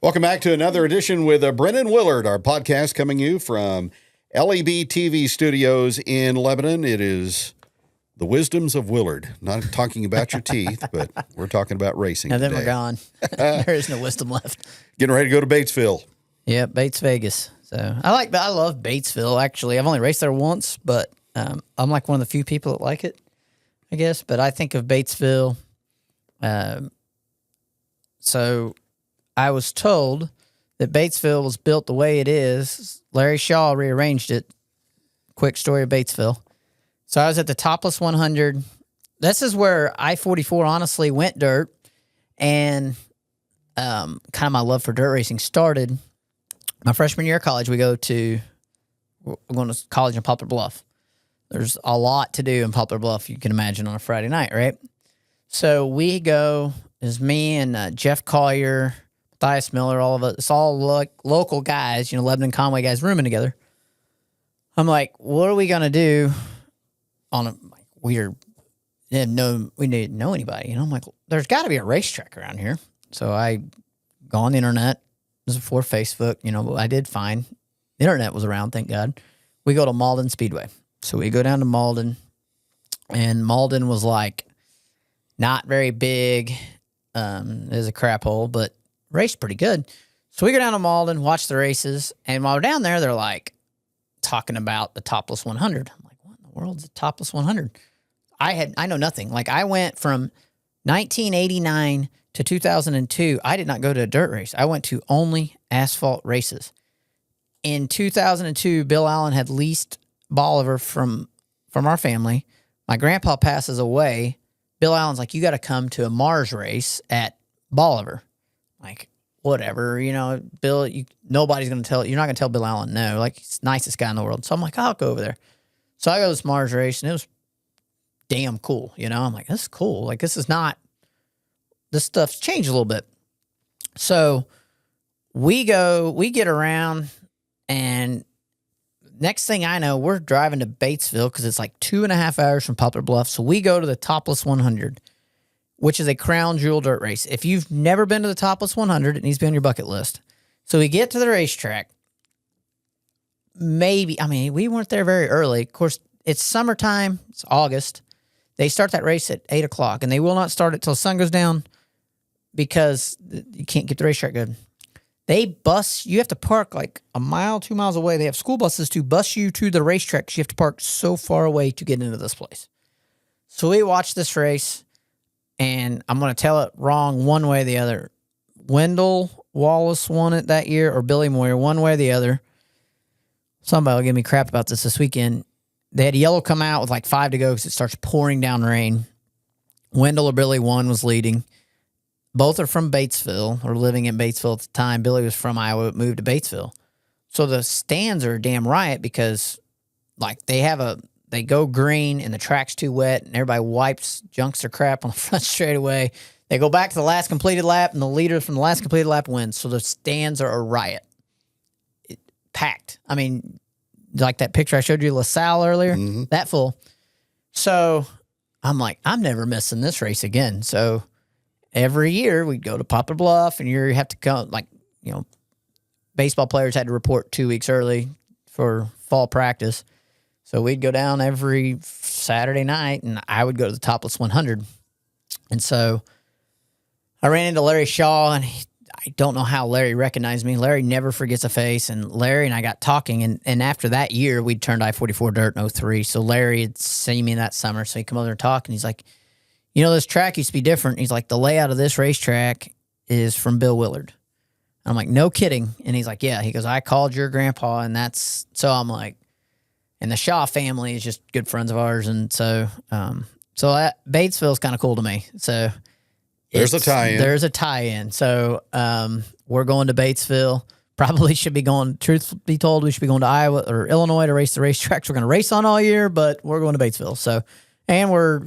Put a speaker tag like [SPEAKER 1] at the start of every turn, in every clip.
[SPEAKER 1] Welcome back to another edition with Brennan Willard, our podcast coming you from LEB TV studios in Lebanon. It is the wisdoms of Willard. Not talking about your teeth, but we're talking about racing
[SPEAKER 2] Now
[SPEAKER 1] today.
[SPEAKER 2] then we're gone. There is no wisdom left.
[SPEAKER 1] Getting ready to go to Batesville.
[SPEAKER 2] Yeah, Bates Vegas. So I love Batesville. Actually, I've only raced there once, but I'm like one of the few people that like it, I guess. But I think of Batesville. So I was told that Batesville was built the way it is. Larry Shaw rearranged it. Quick story of Batesville. So I was at the Topless 100. This is where I-44 honestly went dirt, and kind of my love for dirt racing started. My freshman year of college, we're going to college in Poplar Bluff. There's a lot to do in Poplar Bluff, you can imagine, on a Friday night, right? So we go, it's me and Jeff Collier, Matthias Miller, all of us. It's all like local guys, Lebanon Conway guys rooming together. I'm like, what are we going to do we didn't know anybody. I'm like, there's got to be a racetrack around here. So I go on the internet. This was before Facebook, but I did find the internet was around, thank God. We go to Malden Speedway. So we go down to Malden, and Malden was like not very big. It was a crap hole, but raced pretty good. So we go down to Malden, watch the races, and while we're down there, they're like talking about the Topless 100. I'm like, what in the world's the Topless 100? I know nothing. Like, I went from 1989 to 2002. I did not go to a dirt race. I went to only asphalt races. In 2002, Bill Allen had leased Bolivar from our family. My grandpa passes away. Bill Allen's like, you got to come to a Mars race at Bolivar. Like, whatever, Bill, nobody's going to tell, you're not going to tell Bill Allen no. Like, he's the nicest guy in the world. So I'm like, I'll go over there. So I go to this Mars race, and it was damn cool. I'm like, this is cool. Like, this stuff's changed a little bit. So we get around, and next thing I know, we're driving to Batesville because it's like 2.5 hours from Poplar Bluff. So we go to the Topless 100, which is a crown jewel dirt race. If you've never been to the Topless 100, it needs to be on your bucket list. So we get to the racetrack. We weren't there very early. Of course, it's summertime. It's August. They start that race at 8 o'clock, and they will not start it till the sun goes down because you can't get the racetrack good. You have to park like a mile, 2 miles away. They have school buses to bus you to the racetrack because you have to park so far away to get into this place. So we watch this race, and I'm going to tell it wrong one way or the other. Wendell Wallace won it that year, or Billy Moyer, one way or the other. Somebody will give me crap about this weekend. They had yellow come out with like 5 to go because it starts pouring down rain. Wendell or Billy was leading. Both are from Batesville, or living in Batesville at the time. Billy was from Iowa, moved to Batesville. So the stands are a damn riot because, like, they go green and the track's too wet and everybody junks their crap on the front straightaway. They go back to the last completed lap, and the leader from the last completed lap wins. So the stands are a riot. Packed. Like that picture I showed you, LaSalle earlier, that full. So I'm like, I'm never missing this race again. So every year we'd go to Poplar Bluff, and you have to come, baseball players had to report 2 weeks early for fall practice. So we'd go down every Saturday night, and I would go to the Topless 100. And so I ran into Larry Shaw, and I don't know how Larry recognized me. Larry never forgets a face, and Larry and I got talking, and after that year, we'd turned I-44 dirt in 03. So Larry had seen me that summer, so he'd come over there and talk, and he's like, this track used to be different. He's like, the layout of this racetrack is from Bill Willard. I'm like, no kidding. And he's like, yeah. He goes, I called your grandpa, and so I'm like, and the Shaw family is just good friends of ours, and so Batesville is kind of cool to me. So
[SPEAKER 1] there's a tie-in.
[SPEAKER 2] There's a tie-in. So we're going to Batesville. Probably should be going, truth be told, we should be going to Iowa or Illinois to race the racetracks we're going to race on all year, but we're going to Batesville. So, and we're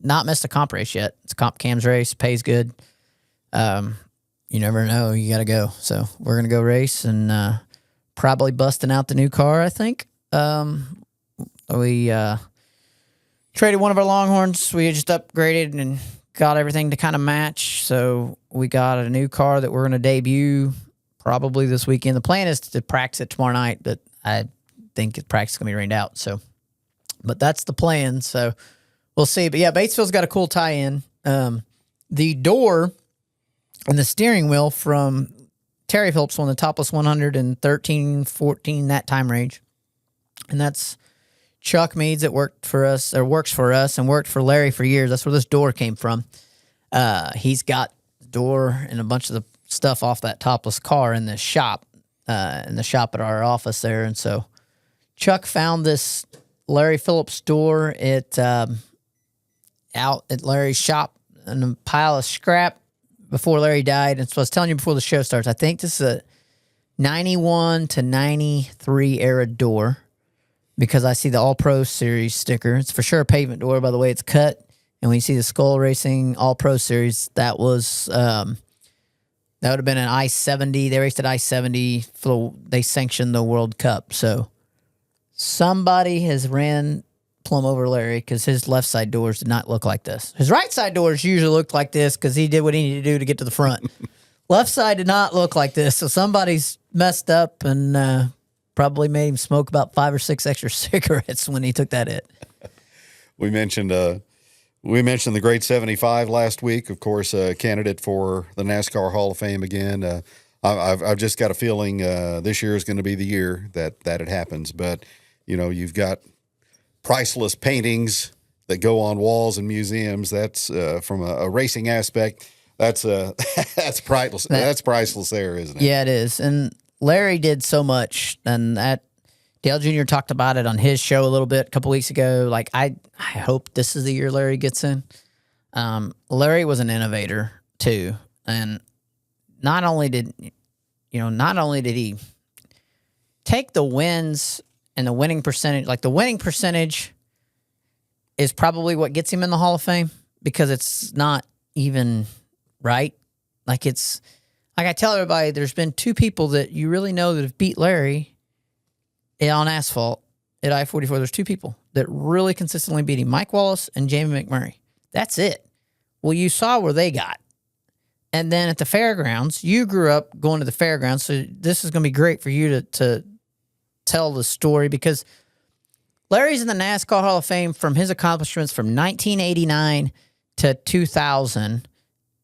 [SPEAKER 2] not missed a comp race yet. It's a comp cams race, pays good. You never know, you got to go. So we're going to go race and probably busting out the new car, I think. We traded one of our Longhorns. We just upgraded and got everything to kind of match. So we got a new car that we're going to debut probably this weekend. The plan is to practice it tomorrow night, but I think practice is going to be rained out. So, but that's the plan. So we'll see. But yeah, Batesville's got a cool tie-in. The door and the steering wheel from Terry Phillips won the Topless 100 in 13, 14, that time range. And that's Chuck Meads that works for us and worked for Larry for years. That's where this door came from. He's got the door and a bunch of the stuff off that Topless car in the shop at our office there. And so Chuck found this Larry Phillips door out at Larry's shop in a pile of scrap before Larry died. And so I was telling you before the show starts, I think this is a 91 to 93 era door because I see the All-Pro Series sticker. It's for sure a pavement door by the way it's cut. And when you see the Skull Racing All-Pro Series, that was that would have been an I-70. They raced at I-70. They sanctioned the World Cup. So somebody has ran plumb over Larry because his left side doors did not look like this. His right side doors usually looked like this because he did what he needed to do to get to the front. Left side did not look like this. So somebody's messed up and probably made him smoke about 5 or 6 extra cigarettes when he took that hit.
[SPEAKER 1] We mentioned the Great 75 last week. Of course, a candidate for the NASCAR Hall of Fame again. I've just got a feeling this year is going to be the year that it happens. But you've got priceless paintings that go on walls in museums. That's from a racing aspect. That's priceless. That's priceless there, isn't it?
[SPEAKER 2] Yeah, it is. And Larry did so much, and that Dale Jr. talked about it on his show a little bit a couple weeks ago. Like I hope this is the year Larry gets in. Larry was an innovator too, and not only did he take the wins and the winning percentage, like the winning percentage is probably what gets him in the Hall of Fame because it's not even right. Like I tell everybody, there's been 2 people that you really know that have beat Larry on asphalt at I-44. There's 2 people that really consistently beat him, Mike Wallace and Jamie McMurray. That's it. Well, you saw where they got. And then at the fairgrounds, you grew up going to the fairgrounds, so this is going to be great for you to tell the story because Larry's in the NASCAR Hall of Fame from his accomplishments from 1989 to 2000,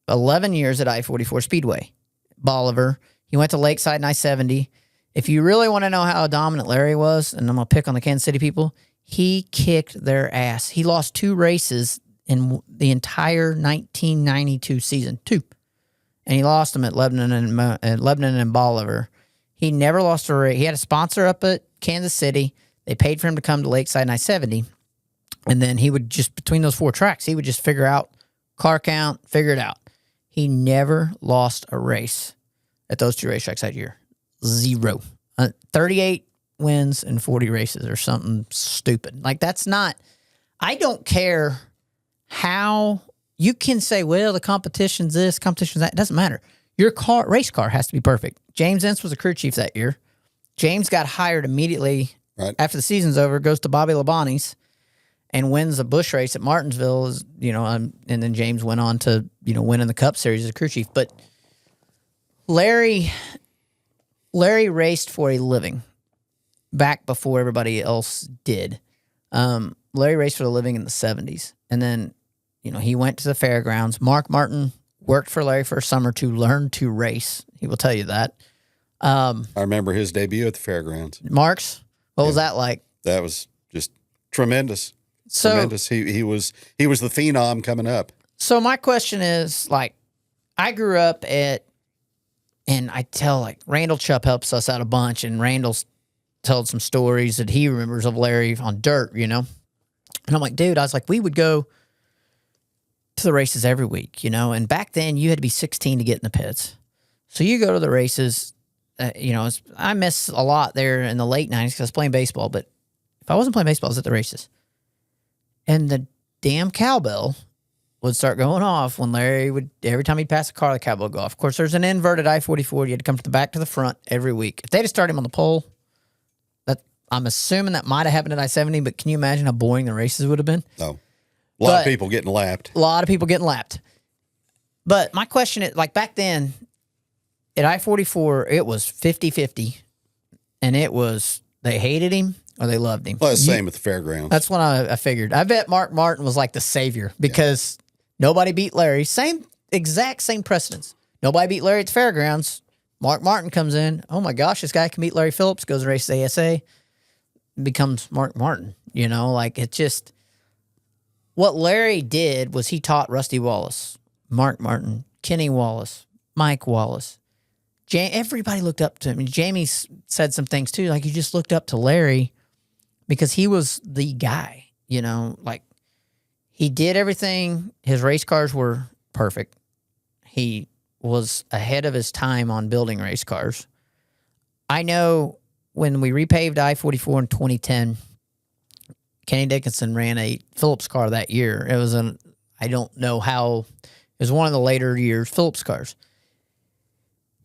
[SPEAKER 2] 11 years at I-44 Speedway. Bolivar. He went to Lakeside and I-70. If you really want to know how dominant Larry was, and I'm going to pick on the Kansas City people, he kicked their ass. He lost 2 races in the entire 1992 season. 2. And he lost them at Lebanon and Bolivar. He never lost a race. He had a sponsor up at Kansas City. They paid for him to come to Lakeside and I-70. And then he would just, between those 4 tracks, he would just figure out car count, figure it out. He never lost a race at those 2 racetracks that year. 0. 38 wins in 40 races or something stupid. Like that's not, I don't care how you can say, well, the competition's this, competition's that. It doesn't matter. Your race car has to be perfect. James Ince was a crew chief that year. James got hired immediately after the season's over, goes to Bobby Labonte's and wins a Busch race at Martinsville. And then James went on to, win in the Cup Series as a crew chief. But Larry raced for a living back before everybody else did. Larry raced for a living in the 70s. And then, he went to the fairgrounds. Mark Martin worked for Larry for a summer to learn to race. He will tell you that.
[SPEAKER 1] I remember his debut at the fairgrounds.
[SPEAKER 2] Mark's? What was that like?
[SPEAKER 1] That was just tremendous.
[SPEAKER 2] So,
[SPEAKER 1] tremendous. He was the phenom coming up.
[SPEAKER 2] So my question is, like, I grew up and I tell, Randall Chupp helps us out a bunch, and Randall's told some stories that he remembers of Larry on dirt, And I'm like, dude, we would go to the races every week, And back then, you had to be 16 to get in the pits. So you go to the races, I miss a lot there in the late 90s because I was playing baseball, but if I wasn't playing baseball, I was at the races. And the damn cowbell would start going off when Larry would, every time he'd pass a car, the cowbell would go off. Of course, there's an inverted I-44. You had to come from the back to the front every week. If they'd have started him on the pole, I'm assuming that might have happened at I-70, but can you imagine how boring the races would have been?
[SPEAKER 1] No. A lot of people getting lapped.
[SPEAKER 2] A lot of people getting lapped. But my question is, back then, at I-44, it was 50-50, and it was they hated him or they loved him.
[SPEAKER 1] Well, it's the same at the fairgrounds.
[SPEAKER 2] That's what I figured. I bet Mark Martin was like the savior because nobody beat Larry. Exact same precedence. Nobody beat Larry at the fairgrounds. Mark Martin comes in. Oh my gosh, this guy can beat Larry Phillips. Goes and races ASA. Becomes Mark Martin. You know, like it's just what Larry did was he taught Rusty Wallace, Mark Martin, Kenny Wallace, Mike Wallace. Everybody looked up to him. And Jamie said some things too. Like you just looked up to Larry because he was the guy. You know, like he did everything. His race cars were perfect. He was ahead of his time on building race cars. I know when we repaved I-44 in 2010, Kenny Dickinson ran a Phillips car that year. It was I don't know how, it was one of the later years Phillips cars.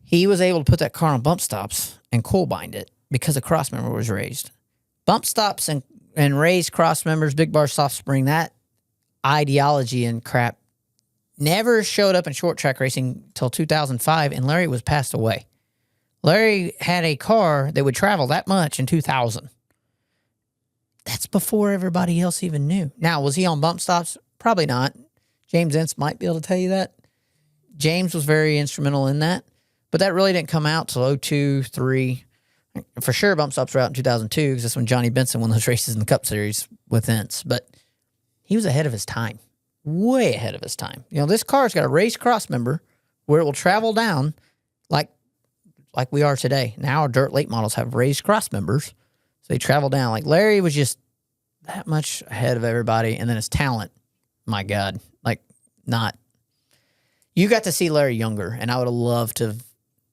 [SPEAKER 2] He was able to put that car on bump stops and coil bind it because the cross member was raised. Bump stops and raised cross members, big bar soft spring, that ideology and crap never showed up in short track racing till 2005, and Larry was passed away. Larry had a car that would travel that much in 2000. That's before everybody else even knew. Now, was he on bump stops? Probably not. James Ince might be able to tell you that. James was very instrumental in that, but that really didn't come out till 02, 03. For sure, bump stops were out in 2002 because that's when Johnny Benson won those races in the Cup Series with Ince. But he was ahead of his time. Way ahead of his time. You know, this car's got a raised cross member where it will travel down like we are today. Now our dirt late models have raised cross members, so they travel down. Like Larry was just that much ahead of everybody, and then his talent, my God, like not. You got to see Larry younger, and I would have loved to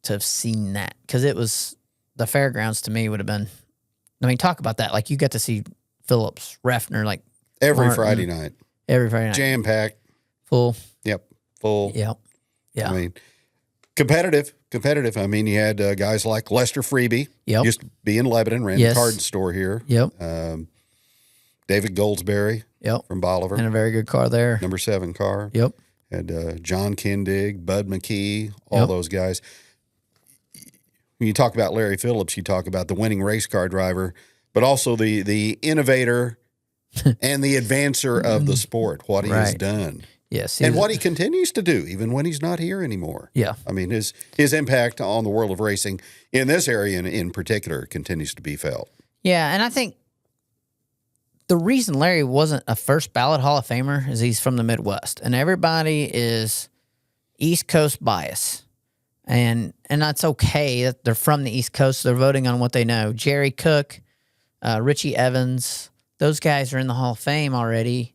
[SPEAKER 2] have seen that because it was the fairgrounds to me would have been. I mean, talk about that. Like you got to see Phillips, Refner, like
[SPEAKER 1] every
[SPEAKER 2] Martin,
[SPEAKER 1] Friday night.
[SPEAKER 2] Every Friday night.
[SPEAKER 1] Jam packed.
[SPEAKER 2] Full.
[SPEAKER 1] Yep. Full.
[SPEAKER 2] Yep. Yeah.
[SPEAKER 1] I mean, competitive. I mean, you had guys like Lester Freeby.
[SPEAKER 2] Yep.
[SPEAKER 1] Used to be in Lebanon, ran the card store here.
[SPEAKER 2] Yep.
[SPEAKER 1] David Goldsberry.
[SPEAKER 2] Yep.
[SPEAKER 1] From Bolivar.
[SPEAKER 2] And a very good car there.
[SPEAKER 1] Number 7 car.
[SPEAKER 2] Yep.
[SPEAKER 1] Had John Kindig, Bud McKee, all those guys. When you talk about Larry Phillips, you talk about the winning race car driver, but also the innovator and the advancer of the sport, what he has done.
[SPEAKER 2] Yes.
[SPEAKER 1] And what he continues to do, even when he's not here anymore.
[SPEAKER 2] Yeah.
[SPEAKER 1] I mean, his impact on the world of racing in this area in particular continues to be felt.
[SPEAKER 2] Yeah, and I think the reason Larry wasn't a first ballot Hall of Famer is he's from the Midwest, and everybody is East Coast bias. And that's okay that they're from the East Coast, so they're voting on what they know. Jerry Cook, Richie Evans, those guys are in the Hall of Fame already.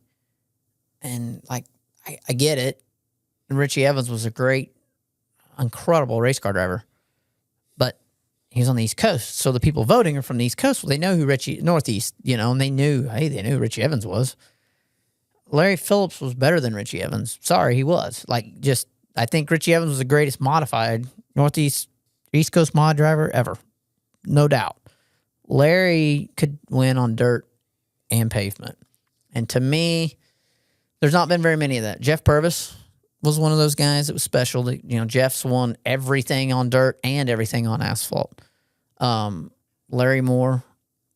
[SPEAKER 2] And, like, I get it. Richie Evans was a great, incredible race car driver. But he's on the East Coast. So the people voting are from the East Coast. Well, they know who Northeast, and they knew who Richie Evans was. Larry Phillips was better than Richie Evans. Sorry, he was. I think Richie Evans was the greatest modified Northeast, East Coast mod driver ever. No doubt. Larry could win on dirt and pavement. And to me, there's not been very many of that. Jeff Purvis was one of those guys that was special. Jeff's won everything on dirt and everything on asphalt. Larry Moore,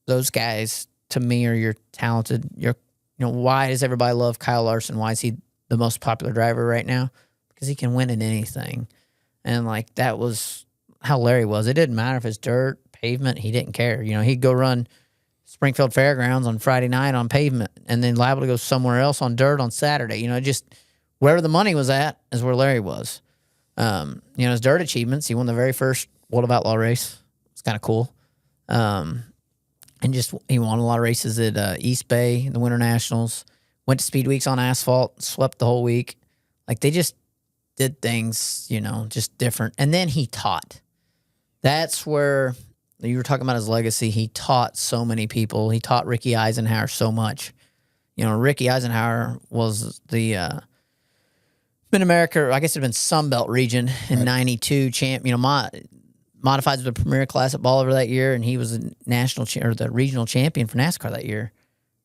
[SPEAKER 2] those guys to me are your talented. Why does everybody love Kyle Larson? Why is he the most popular driver right now? Because he can win in anything. And that was how Larry was. It didn't matter if it's dirt, pavement, he didn't care. He'd go run Springfield Fairgrounds on Friday night on pavement and then liable to go somewhere else on dirt on Saturday. Just wherever the money was at is where Larry was. His dirt achievements, he won the very first World of Outlaw race. It's kind of cool. And he won a lot of races at East Bay, the Winter Nationals, went to Speed Weeks on asphalt, swept the whole week. They just did things, just different. And then he taught. That's where you were talking about his legacy. He taught so many people. He taught Ricky Eisenhower so much. Ricky Eisenhower was the Mid-America, I guess it had been Sunbelt region in 92 champ. Modifieds were the premier class at Bolivar that year, and he was the national or the regional champion for NASCAR that year.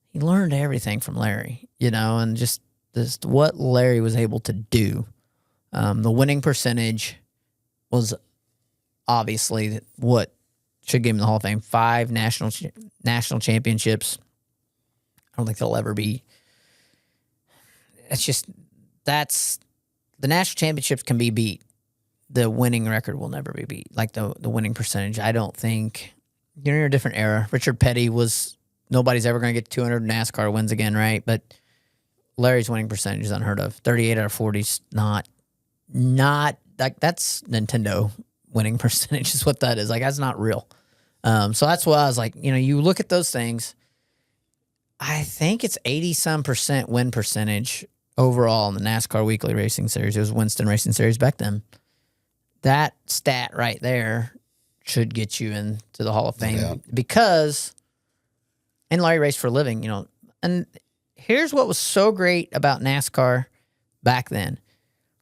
[SPEAKER 2] He learned everything from Larry, and just what Larry was able to do. The winning percentage was obviously what should get him in the Hall of Fame. 5 national championships. I don't think they'll ever be. That's the national championships can be beat. The winning record will never be beat. Like the winning percentage, I don't think. You're in a different era. Richard Petty was. Nobody's ever going to get 200 NASCAR wins again, right? But Larry's winning percentage is unheard of. 38 out of 40 is not like that's Nintendo winning percentage is what that is. Like that's not real. So that's why I was like, you look at those things. I think it's 80-some% win percentage overall in the NASCAR Weekly Racing Series. It was Winston Racing Series back then. That stat right there should get you into the Hall of Fame because. And Larry raced for a living, And here's what was so great about NASCAR back then.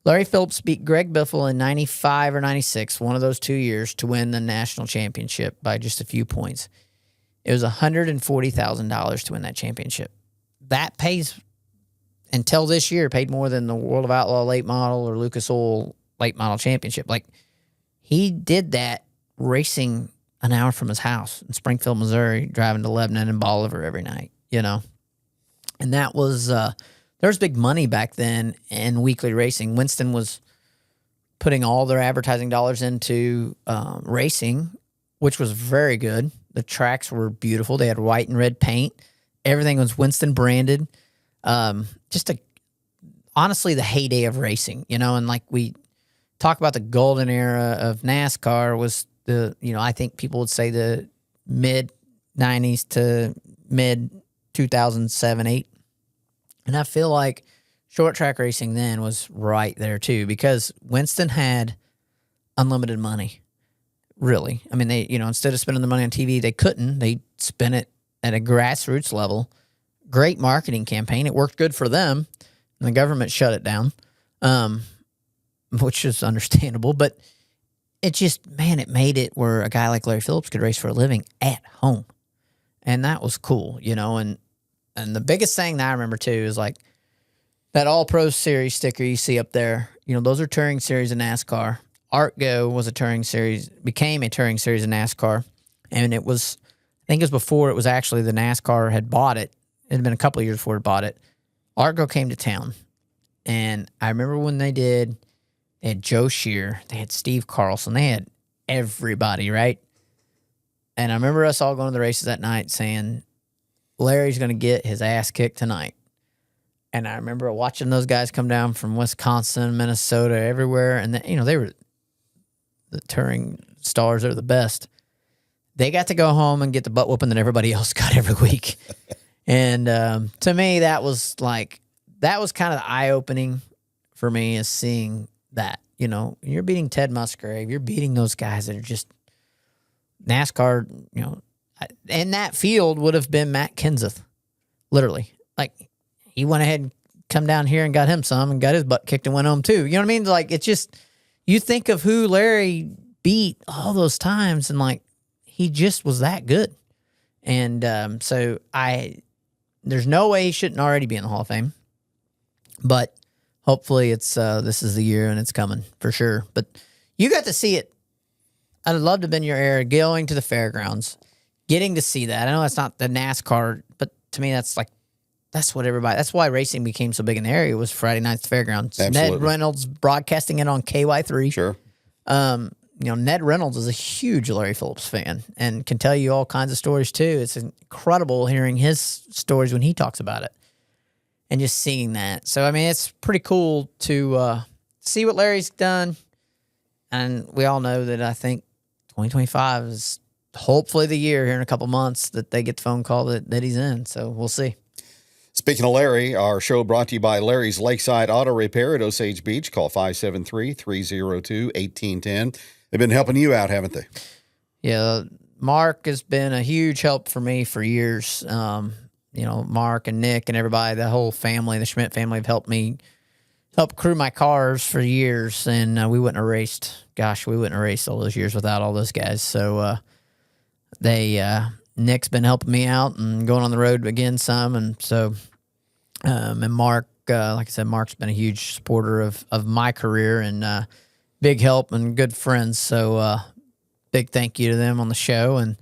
[SPEAKER 2] Larry Phillips beat Greg Biffle in 95 or 96, one of those 2 years, to win the national championship by just a few points. It was $140,000 to win that championship. That pays, until this year, paid more than the World of Outlaw late model or Lucas Oil late model championship. Like, he did that racing an hour from his house in Springfield, Missouri, driving to Lebanon and Bolivar every night, And that was, there was big money back then in weekly racing. Winston was putting all their advertising dollars into racing, which was very good. The tracks were beautiful. They had white and red paint. Everything was Winston branded. Honestly, the heyday of racing, and like we talk about the golden era of NASCAR was I think people would say the mid 90s to mid 2007, 8. And I feel like short track racing then was right there too, because Winston had unlimited money. Really. I mean, they, instead of spending the money on TV, they couldn't. They spent it at a grassroots level. Great marketing campaign. It worked good for them. And the government shut it down, which is understandable. But it it made it where a guy like Larry Phillips could race for a living at home. And that was cool, And the biggest thing that I remember, too, is like that All-Pro Series sticker you see up there. Those are touring series in NASCAR. ArtGo was became a touring series in NASCAR. And it was, I think it was before it was actually the NASCAR had bought it. It had been a couple of years before it bought it. ArtGo came to town. And I remember when they had Joe Shear, they had Steve Carlson, they had everybody, right? And I remember us all going to the races that night saying, Larry's going to get his ass kicked tonight. And I remember watching those guys come down from Wisconsin, Minnesota, everywhere. And, they were the touring stars. They're the best. They got to go home and get the butt whooping that everybody else got every week. And to me, that was kind of the eye-opening for me is seeing that. You're beating Ted Musgrave. You're beating those guys that are just NASCAR, and that field would have been Matt Kenseth, literally. Like, he went ahead and come down here and got him some and got his butt kicked and went home too. You know what I mean? Like, it's just, you think of who Larry beat all those times and like, he just was that good. And so there's no way he shouldn't already be in the Hall of Fame, but hopefully it's this is the year and it's coming for sure. But you got to see it. I'd love to have been your era, going to the fairgrounds, getting to see that. I know that's not the NASCAR, but to me that's why racing became so big in the area was Friday nights fairgrounds.
[SPEAKER 1] Absolutely.
[SPEAKER 2] Ned Reynolds broadcasting it on KY3.
[SPEAKER 1] Sure.
[SPEAKER 2] Ned Reynolds is a huge Larry Phillips fan and can tell you all kinds of stories too. It's incredible hearing his stories when he talks about it and just seeing that. So, I mean, it's pretty cool to see what Larry's done. And we all know that I think 2025 is hopefully the year here in a couple months that they get the phone call that he's in. So we'll see.
[SPEAKER 1] Speaking of Larry, our show brought to you by Larry's Lakeside Auto Repair at Osage Beach. Call 573-302-1810. They've been helping you out, haven't they? Yeah,
[SPEAKER 2] Mark has been a huge help for me for years. Mark and Nick and everybody, the whole family, the Schmidt family have helped crew my cars for years. And we wouldn't have raced all those years without all those guys. So Nick's been helping me out and going on the road again some. And so, and Mark, like I said, Mark's been a huge supporter of my career and big help and good friends. So big thank you to them on the show, and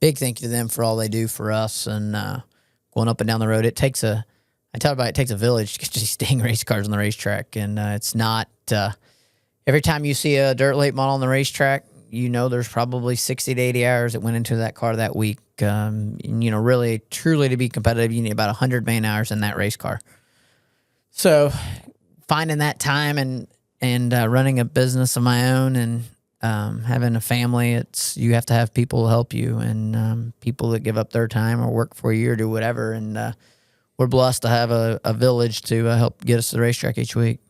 [SPEAKER 2] big thank you to them for all they do for us. And going up and down the road, I tell everybody, it takes a village to get these dang race cars on the racetrack. And it's not every time you see a dirt late model on the racetrack, there's probably 60 to 80 hours that went into that car that week. Really, truly to be competitive, you need about 100 man hours in that race car. So finding that time and running a business of my own and having a family, you have to have people to help you, and people that give up their time or work for you or do whatever. And we're blessed to have a village to help get us to the racetrack each week.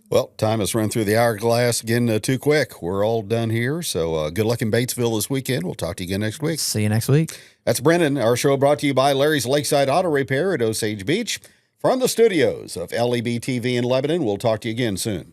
[SPEAKER 1] Well, time has run through the hourglass again too quick. We're all done here. So good luck in Batesville this weekend. We'll talk to you again next week.
[SPEAKER 2] See you next week.
[SPEAKER 1] That's Brennan. Our show brought to you by Larry's Lakeside Auto Repair at Osage Beach. From the studios of LEB TV in Lebanon, we'll talk to you again soon.